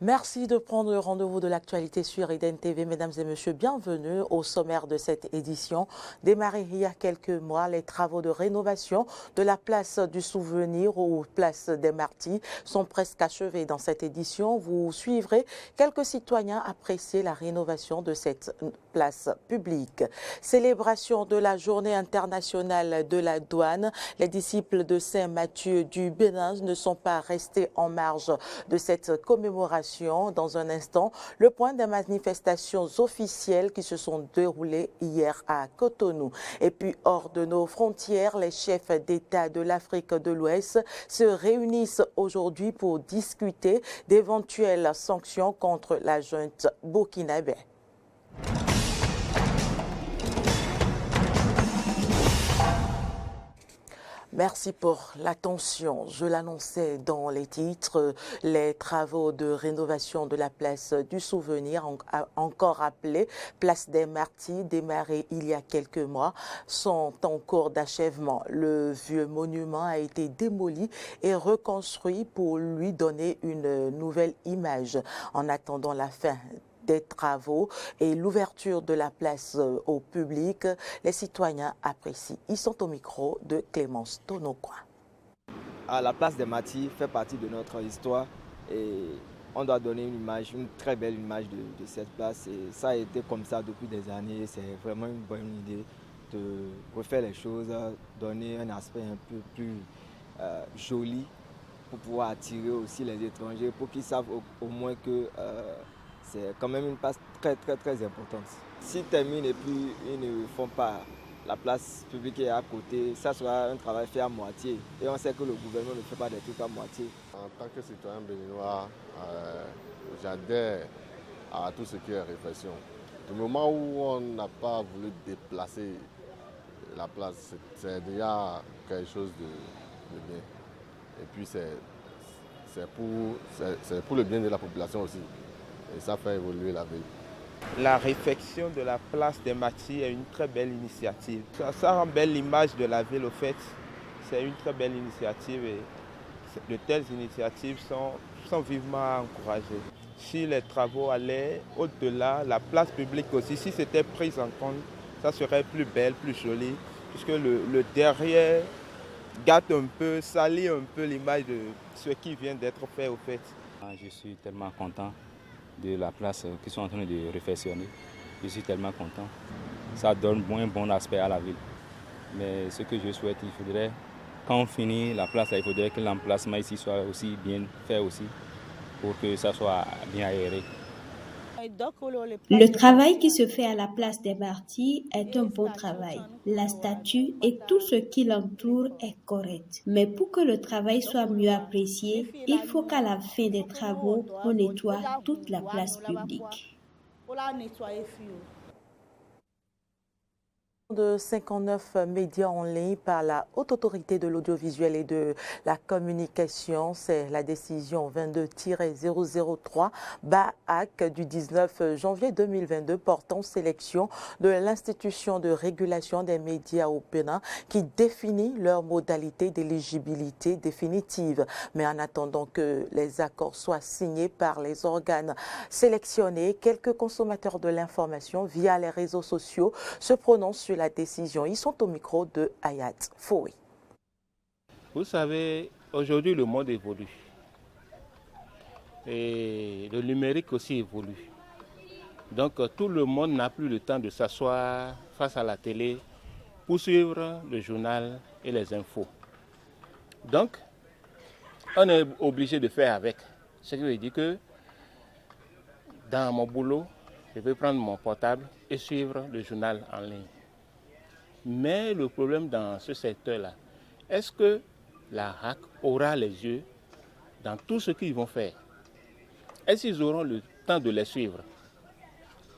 Merci de prendre le rendez-vous de l'actualité sur Eden TV. Mesdames et messieurs, bienvenue au sommaire de cette édition. Démarré il y a quelques mois, les travaux de rénovation de la place du Souvenir ou place des Martyrs sont presque achevés. Dans cette édition, vous suivrez quelques citoyens apprécier la rénovation de cette place publique. Célébration de la Journée internationale de la douane. Les disciples de Saint-Matthieu du Bénin ne sont pas restés en marge de cette commémoration. Dans un instant, le point des manifestations officielles qui se sont déroulées hier à Cotonou. Et puis, hors de nos frontières, les chefs d'État de l'Afrique de l'Ouest se réunissent aujourd'hui pour discuter d'éventuelles sanctions contre la junte burkinabé. Merci pour l'attention. Je l'annonçais dans les titres, les travaux de rénovation de la place du Souvenir, encore appelée place des Martyrs, démarrés il y a quelques mois, sont en cours d'achèvement. Le vieux monument a été démoli et reconstruit pour lui donner une nouvelle image. En attendant la fin des travaux et l'ouverture de la place au public, les citoyens apprécient. Ils sont au micro de Clémence Tonokwa. La place des Martyrs fait partie de notre histoire et on doit donner une image, une très belle image de cette place. Et ça a été comme ça depuis des années. C'est vraiment une bonne idée de refaire les choses, donner un aspect un peu plus joli pour pouvoir attirer aussi les étrangers, pour qu'ils savent au moins que c'est quand même une place très importante. S'ils terminent et puis ils ne font pas la place publique est à côté, ça sera un travail fait à moitié. Et on sait que le gouvernement ne fait pas des trucs à moitié. En tant que citoyen béninois, j'adhère à tout ce qui est réflexion. Du moment où on n'a pas voulu déplacer la place, c'est déjà quelque chose de bien. Et puis c'est pour le bien de la population aussi. Et ça fait évoluer la ville. La réfection de la place des Martyrs est une très belle initiative. Ça rend belle l'image de la ville au fait. C'est une très belle initiative et de telles initiatives sont vivement encouragées. Si les travaux allaient au-delà, la place publique aussi, si c'était pris en compte, ça serait plus belle, plus jolie, puisque le derrière gâte un peu, salit un peu l'image de ce qui vient d'être fait au fait. Je suis tellement content de la place qu'ils sont en train de réfectionner. Je suis tellement content. Ça donne un bon aspect à la ville. Mais ce que je souhaite, il faudrait, quand on finit la place, il faudrait que l'emplacement ici soit aussi bien fait aussi, pour que ça soit bien aéré. Le travail qui se fait à la place des Martyrs est un bon travail. La statue et tout ce qui l'entoure est correct. Mais pour que le travail soit mieux apprécié, il faut qu'à la fin des travaux, on nettoie toute la place publique. De 59 médias en ligne par la Haute Autorité de l'Audiovisuel et de la Communication. C'est la décision 22-003-BAAC du 19 janvier 2022 portant sélection de l'institution de régulation des médias au Bénin qui définit leurs modalités d'éligibilité définitive. Mais en attendant que les accords soient signés par les organes sélectionnés, quelques consommateurs de l'information via les réseaux sociaux se prononcent sur la décision. Ils sont au micro de Hayat Foui. Vous savez, aujourd'hui le monde évolue et le numérique aussi évolue. Donc tout le monde n'a plus le temps de s'asseoir face à la télé pour suivre le journal et les infos. Donc on est obligé de faire avec. Ce qui veut dire que dans mon boulot, je vais prendre mon portable et suivre le journal en ligne. Mais le problème dans ce secteur-là, est-ce que la RAC aura les yeux dans tout ce qu'ils vont faire? Est-ce qu'ils auront le temps de les suivre?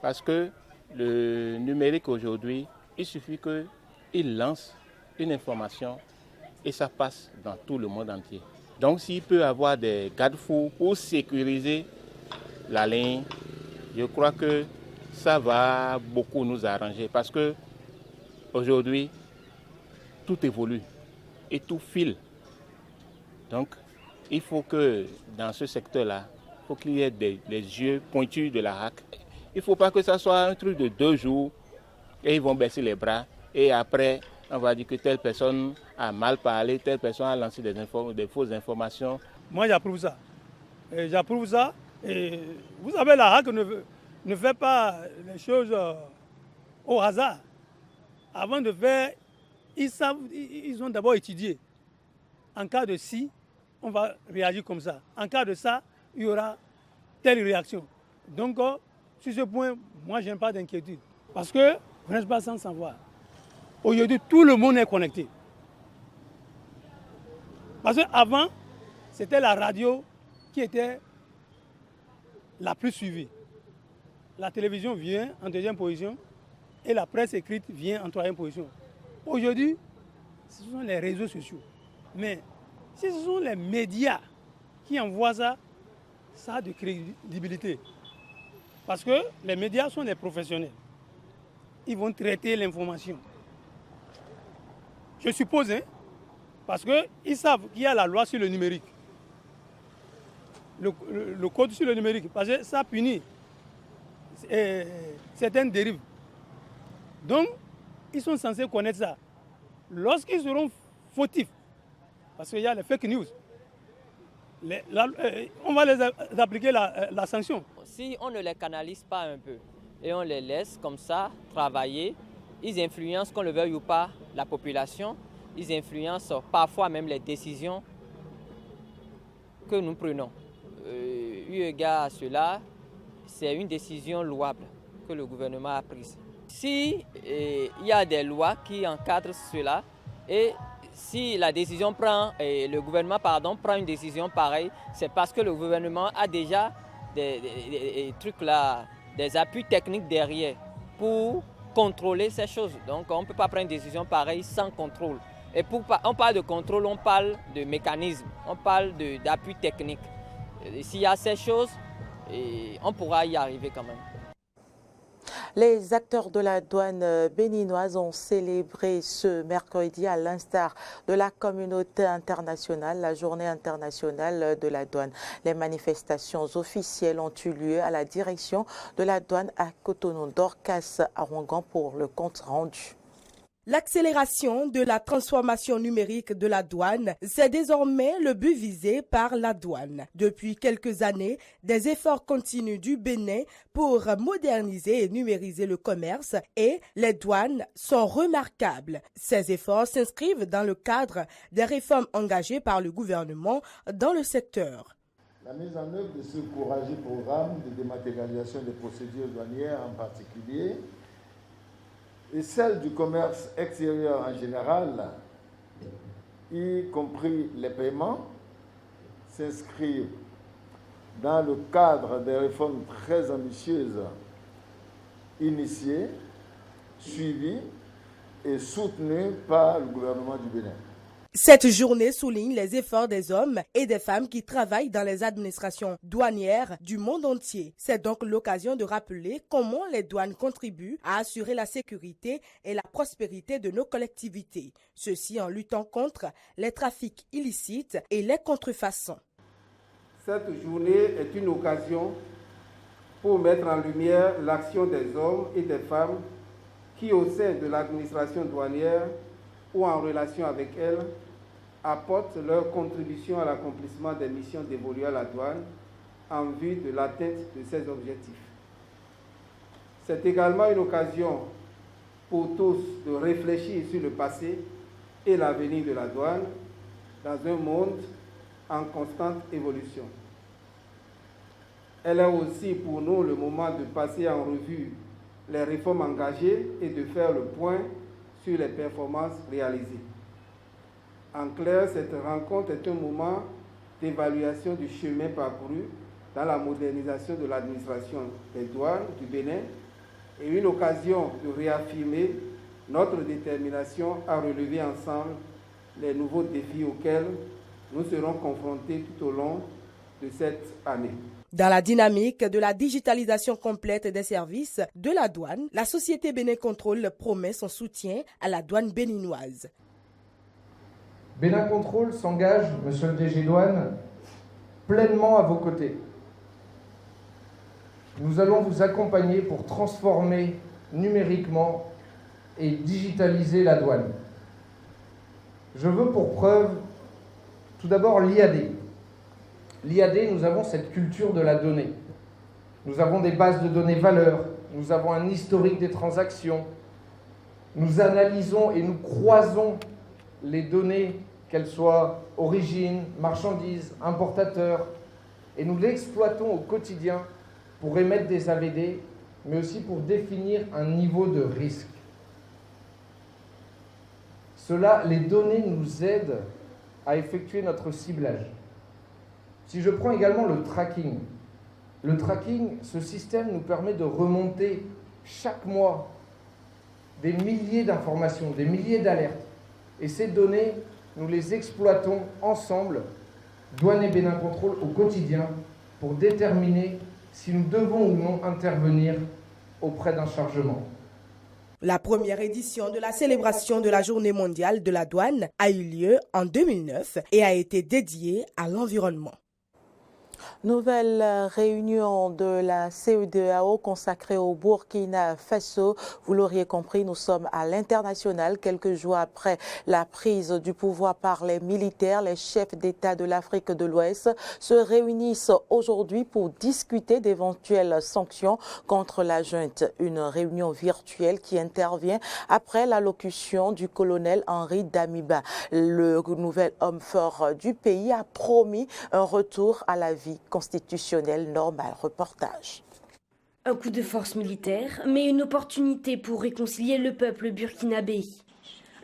Parce que le numérique aujourd'hui, il suffit qu'ils lancent une information et ça passe dans tout le monde entier. Donc s'il peut y avoir des garde-fous pour sécuriser la ligne, je crois que ça va beaucoup nous arranger parce que aujourd'hui, tout évolue et tout file. Donc, il faut que dans ce secteur-là, faut qu'il y ait les yeux pointus de la RAC. Il ne faut pas que ça soit un truc de 2 jours et ils vont baisser les bras et après on va dire que telle personne a mal parlé, telle personne a lancé des fausses informations. Moi j'approuve ça. J'approuve ça. Et vous savez, la RAC ne fait pas les choses au hasard. Avant de faire, ils ont d'abord étudié. En cas de ci, on va réagir comme ça. En cas de ça, il y aura telle réaction. Donc, sur ce point, moi, je n'ai pas d'inquiétude. Parce que, vous n'êtes pas sans savoir. Aujourd'hui, tout le monde est connecté. Parce qu'avant, c'était la radio qui était la plus suivie. La télévision vient en 2e position et la presse écrite vient en 3e position. Aujourd'hui, ce sont les réseaux sociaux. Mais si ce sont les médias qui envoient ça, ça a de crédibilité. Parce que les médias sont des professionnels. Ils vont traiter l'information. Je suppose, parce qu'ils savent qu'il y a la loi sur le numérique. Le code sur le numérique, parce que ça punit certaines dérives. Donc, ils sont censés connaître ça. Lorsqu'ils seront fautifs, parce qu'il y a les fake news, on va les appliquer la sanction. Si on ne les canalise pas un peu et on les laisse comme ça travailler, ils influencent, qu'on le veuille ou pas, la population. Ils influencent parfois même les décisions que nous prenons. Eu égard à cela, c'est une décision louable que le gouvernement a prise. Si il y a des lois qui encadrent cela et si la décision le gouvernement prend une décision pareille, c'est parce que le gouvernement a déjà des trucs là, des appuis techniques derrière pour contrôler ces choses. Donc on ne peut pas prendre une décision pareille sans contrôle. Et on parle de contrôle, on parle de mécanisme, on parle d'appui technique. S'il y a ces choses, on pourra y arriver quand même. Les acteurs de la douane béninoise ont célébré ce mercredi, à l'instar de la communauté internationale, la journée internationale de la douane. Les manifestations officielles ont eu lieu à la direction de la douane à Cotonou. Dorcas Arongan pour le compte rendu. L'accélération de la transformation numérique de la douane, c'est désormais le but visé par la douane. Depuis quelques années, des efforts continuent du Bénin pour moderniser et numériser le commerce et les douanes sont remarquables. Ces efforts s'inscrivent dans le cadre des réformes engagées par le gouvernement dans le secteur. La mise en œuvre de ce courageux programme de dématérialisation des procédures douanières en particulier et celle du commerce extérieur en général, y compris les paiements, s'inscrivent dans le cadre des réformes très ambitieuses initiées, suivies et soutenues par le gouvernement du Bénin. Cette journée souligne les efforts des hommes et des femmes qui travaillent dans les administrations douanières du monde entier. C'est donc l'occasion de rappeler comment les douanes contribuent à assurer la sécurité et la prospérité de nos collectivités. Ceci en luttant contre les trafics illicites et les contrefaçons. Cette journée est une occasion pour mettre en lumière l'action des hommes et des femmes qui, au sein de l'administration douanière ou en relation avec elle, apportent leur contribution à l'accomplissement des missions dévolues à la douane en vue de l'atteinte de ces objectifs. C'est également une occasion pour tous de réfléchir sur le passé et l'avenir de la douane dans un monde en constante évolution. Elle est aussi pour nous le moment de passer en revue les réformes engagées et de faire le point sur les performances réalisées. En clair, cette rencontre est un moment d'évaluation du chemin parcouru dans la modernisation de l'administration des douanes du Bénin et une occasion de réaffirmer notre détermination à relever ensemble les nouveaux défis auxquels nous serons confrontés tout au long de cette année. Dans la dynamique de la digitalisation complète des services de la douane, la société Bénin Contrôle promet son soutien à la douane béninoise. Bénin Contrôle s'engage, monsieur le DG Douane, pleinement à vos côtés nous allons vous accompagner pour transformer numériquement et digitaliser la douane. Je veux pour preuve tout d'abord l'IAD. L'IAD, nous avons cette culture de la donnée. Nous avons des bases de données valeurs, nous avons un historique des transactions, nous analysons et nous croisons les données, qu'elles soient origine, marchandises, importateurs, et nous l'exploitons au quotidien pour émettre des AVD, mais aussi pour définir un niveau de risque. Les données nous aident à effectuer notre ciblage. Si je prends également le tracking, ce système nous permet de remonter chaque mois des milliers d'informations, des milliers d'alertes. Et ces données, nous les exploitons ensemble, Douane et Bénin Contrôle, au quotidien, pour déterminer si nous devons ou non intervenir auprès d'un chargement. La première édition de la célébration de la Journée mondiale de la douane a eu lieu en 2009 et a été dédiée à l'environnement. Nouvelle réunion de la CEDEAO consacrée au Burkina Faso. Vous l'auriez compris, nous sommes à l'international. Quelques jours après la prise du pouvoir par les militaires, les chefs d'État de l'Afrique de l'Ouest se réunissent aujourd'hui pour discuter d'éventuelles sanctions contre la junte. Une réunion virtuelle qui intervient après l'allocution du colonel Henri Damiba. Le nouvel homme fort du pays a promis un retour à la vie constitutionnelle normale. Reportage. Un coup de force militaire, mais une opportunité pour réconcilier le peuple burkinabé.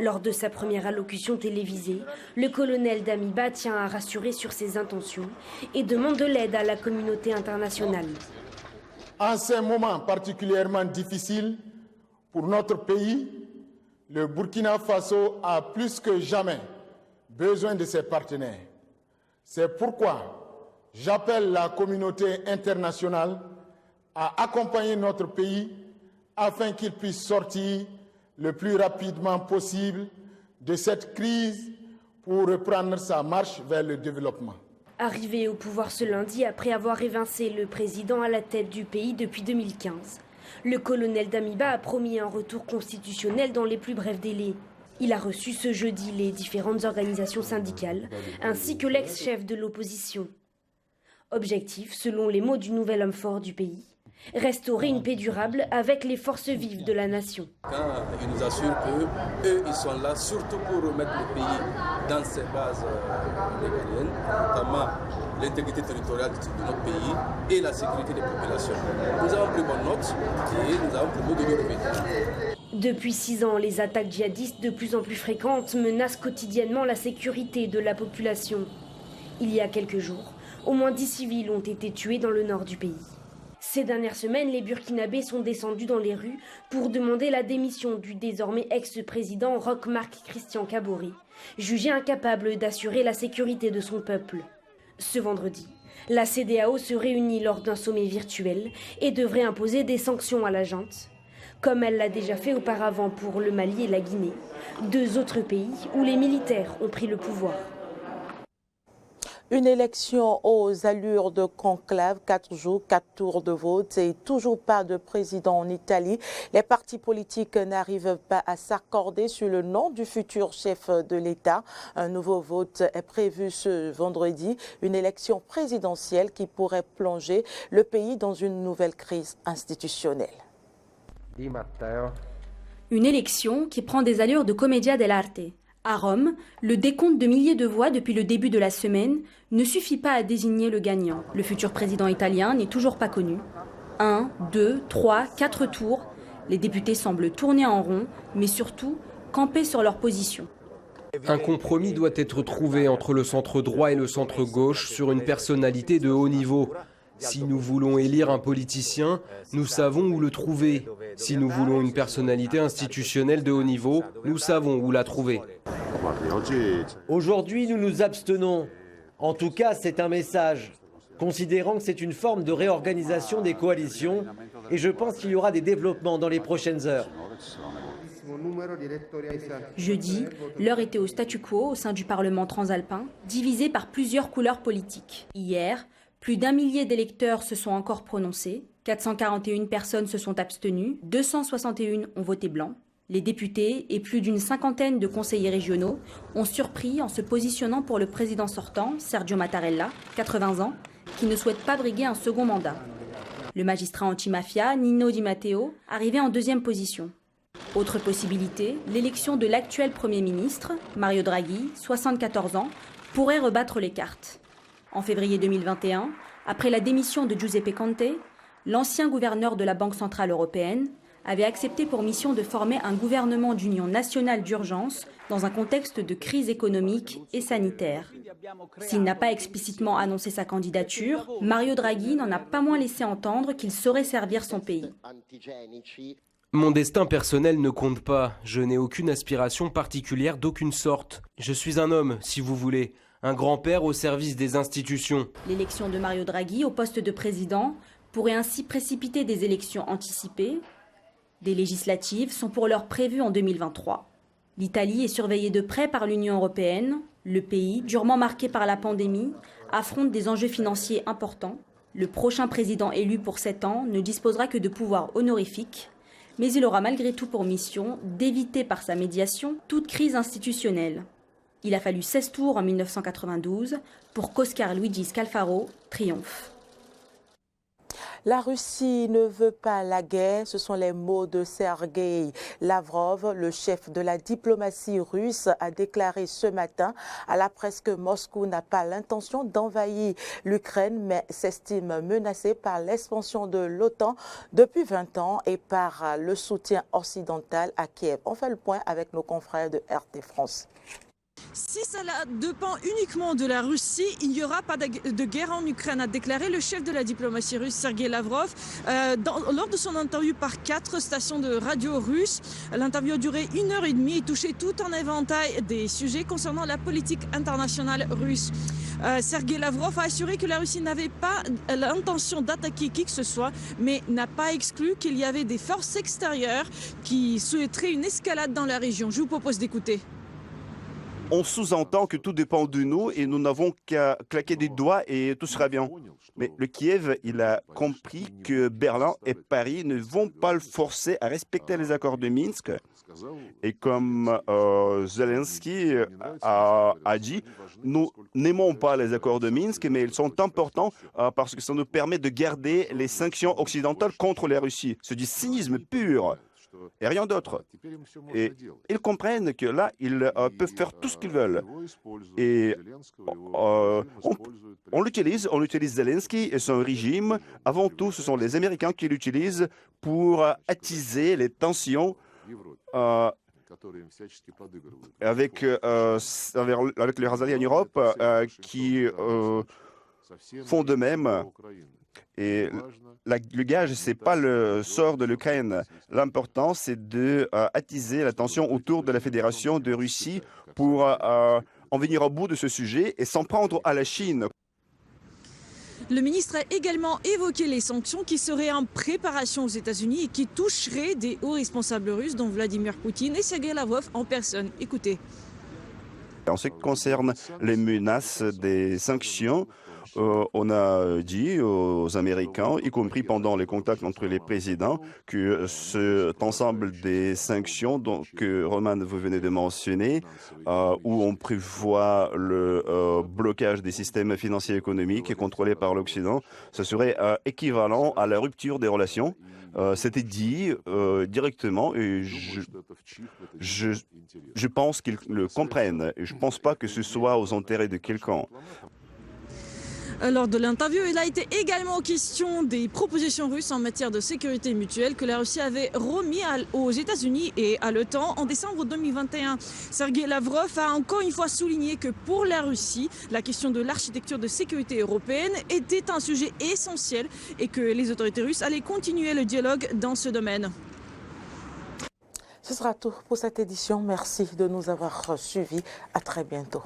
Lors de sa première allocution télévisée, le colonel Damiba tient à rassurer sur ses intentions et demande de l'aide à la communauté internationale. En ces moments particulièrement difficiles pour notre pays, le Burkina Faso a plus que jamais besoin de ses partenaires. C'est pourquoi j'appelle la communauté internationale à accompagner notre pays afin qu'il puisse sortir le plus rapidement possible de cette crise pour reprendre sa marche vers le développement. Arrivé au pouvoir ce lundi après avoir évincé le président à la tête du pays depuis 2015, le colonel Damiba a promis un retour constitutionnel dans les plus brefs délais. Il a reçu ce jeudi les différentes organisations syndicales ainsi que l'ex-chef de l'opposition. Objectif, selon les mots du nouvel homme fort du pays, restaurer une paix durable avec les forces vives de la nation. Quand ils nous assurent qu'eux, ils sont là surtout pour remettre le pays dans ses bases régaliennes, notamment l'intégrité territoriale de notre pays et la sécurité des populations. Nous avons pris bonne note et nous avons promis de le remettre. Depuis 6 ans, les attaques djihadistes de plus en plus fréquentes menacent quotidiennement la sécurité de la population. Il y a quelques jours, au moins 10 civils ont été tués dans le nord du pays. Ces dernières semaines, les Burkinabés sont descendus dans les rues pour demander la démission du désormais ex-président Roch-Marc Christian Kaboré, jugé incapable d'assurer la sécurité de son peuple. Ce vendredi, la CEDEAO se réunit lors d'un sommet virtuel et devrait imposer des sanctions à la junte, comme elle l'a déjà fait auparavant pour le Mali et la Guinée, 2 autres pays où les militaires ont pris le pouvoir. Une élection aux allures de conclave, 4 jours, 4 tours de vote et toujours pas de président en Italie. Les partis politiques n'arrivent pas à s'accorder sur le nom du futur chef de l'État. Un nouveau vote est prévu ce vendredi, une élection présidentielle qui pourrait plonger le pays dans une nouvelle crise institutionnelle. Une élection qui prend des allures de commedia dell'arte. À Rome, le décompte de milliers de voix depuis le début de la semaine ne suffit pas à désigner le gagnant. Le futur président italien n'est toujours pas connu. 1, 2, 3, 4 tours. Les députés semblent tourner en rond, mais surtout camper sur leur position. Un compromis doit être trouvé entre le centre droit et le centre gauche sur une personnalité de haut niveau. Si nous voulons élire un politicien, nous savons où le trouver. Si nous voulons une personnalité institutionnelle de haut niveau, nous savons où la trouver. Aujourd'hui, nous nous abstenons. En tout cas, c'est un message. Considérant que c'est une forme de réorganisation des coalitions, et je pense qu'il y aura des développements dans les prochaines heures. Jeudi, l'heure était au statu quo au sein du Parlement transalpin, divisé par plusieurs couleurs politiques. Hier, Plus d'1 millier d'électeurs se sont encore prononcés, 441 personnes se sont abstenues, 261 ont voté blanc. Les députés et plus d'une cinquantaine de conseillers régionaux ont surpris en se positionnant pour le président sortant, Sergio Mattarella, 80 ans, qui ne souhaite pas briguer un second mandat. Le magistrat antimafia, Nino Di Matteo, arrivait en deuxième position. Autre possibilité, l'élection de l'actuel Premier ministre, Mario Draghi, 74 ans, pourrait rebattre les cartes. En février 2021, après la démission de Giuseppe Conte, l'ancien gouverneur de la Banque centrale européenne avait accepté pour mission de former un gouvernement d'union nationale d'urgence dans un contexte de crise économique et sanitaire. S'il n'a pas explicitement annoncé sa candidature, Mario Draghi n'en a pas moins laissé entendre qu'il saurait servir son pays. Mon destin personnel ne compte pas. Je n'ai aucune aspiration particulière d'aucune sorte. Je suis un homme, si vous voulez, un grand-père au service des institutions. L'élection de Mario Draghi au poste de président pourrait ainsi précipiter des élections anticipées. Des législatives sont pour l'heure prévues en 2023. L'Italie est surveillée de près par l'Union européenne. Le pays, durement marqué par la pandémie, affronte des enjeux financiers importants. Le prochain président élu pour 7 ans ne disposera que de pouvoirs honorifiques, mais il aura malgré tout pour mission d'éviter par sa médiation toute crise institutionnelle. Il a fallu 16 tours en 1992 pour qu'Oscar Luigi Scalfaro triomphe. La Russie ne veut pas la guerre, ce sont les mots de Sergueï Lavrov, le chef de la diplomatie russe, a déclaré ce matin à la presse que Moscou n'a pas l'intention d'envahir l'Ukraine, mais s'estime menacé par l'expansion de l'OTAN depuis 20 ans et par le soutien occidental à Kiev. On fait le point avec nos confrères de RT France. Si cela dépend uniquement de la Russie, il n'y aura pas de guerre en Ukraine, a déclaré le chef de la diplomatie russe, Sergueï Lavrov, lors de son interview par 4 stations de radio russes. L'interview a duré 1h30 et touchait tout un éventail des sujets concernant la politique internationale russe. Sergueï Lavrov a assuré que la Russie n'avait pas l'intention d'attaquer qui que ce soit, mais n'a pas exclu qu'il y avait des forces extérieures qui souhaiteraient une escalade dans la région. Je vous propose d'écouter. On sous-entend que tout dépend de nous et nous n'avons qu'à claquer des doigts et tout sera bien. Mais le Kiev, il a compris que Berlin et Paris ne vont pas le forcer à respecter les accords de Minsk. Et comme Zelensky a dit, nous n'aimons pas les accords de Minsk, mais ils sont importants parce que ça nous permet de garder les sanctions occidentales contre la Russie. C'est du cynisme pur. Et rien d'autre. Et ils comprennent que là, ils peuvent faire tout ce qu'ils veulent. Et on utilise Zelensky et son régime. Avant tout, ce sont les Américains qui l'utilisent pour attiser les tensions avec leurs alliés en Europe qui font de même. Et le gage, ce n'est pas le sort de l'Ukraine. L'important, c'est d'attiser la tension autour de la Fédération de Russie pour en venir au bout de ce sujet et s'en prendre à la Chine. Le ministre a également évoqué les sanctions qui seraient en préparation aux États-Unis et qui toucheraient des hauts responsables russes, dont Vladimir Poutine et Sergueï Lavrov en personne. Écoutez. En ce qui concerne les menaces des sanctions, on a dit aux Américains, y compris pendant les contacts entre les présidents, que cet ensemble des sanctions que Roman vous venez de mentionner, où on prévoit le blocage des systèmes financiers et économiques contrôlés par l'Occident, ce serait équivalent à la rupture des relations. C'était dit directement et je pense qu'ils le comprennent. Et je ne pense pas que ce soit aux intérêts de quelqu'un. Lors de l'interview, il a été également question des propositions russes en matière de sécurité mutuelle que la Russie avait remis aux États-Unis et à l'OTAN en décembre 2021. Sergueï Lavrov a encore une fois souligné que pour la Russie, la question de l'architecture de sécurité européenne était un sujet essentiel et que les autorités russes allaient continuer le dialogue dans ce domaine. Ce sera tout pour cette édition. Merci de nous avoir suivis. À très bientôt.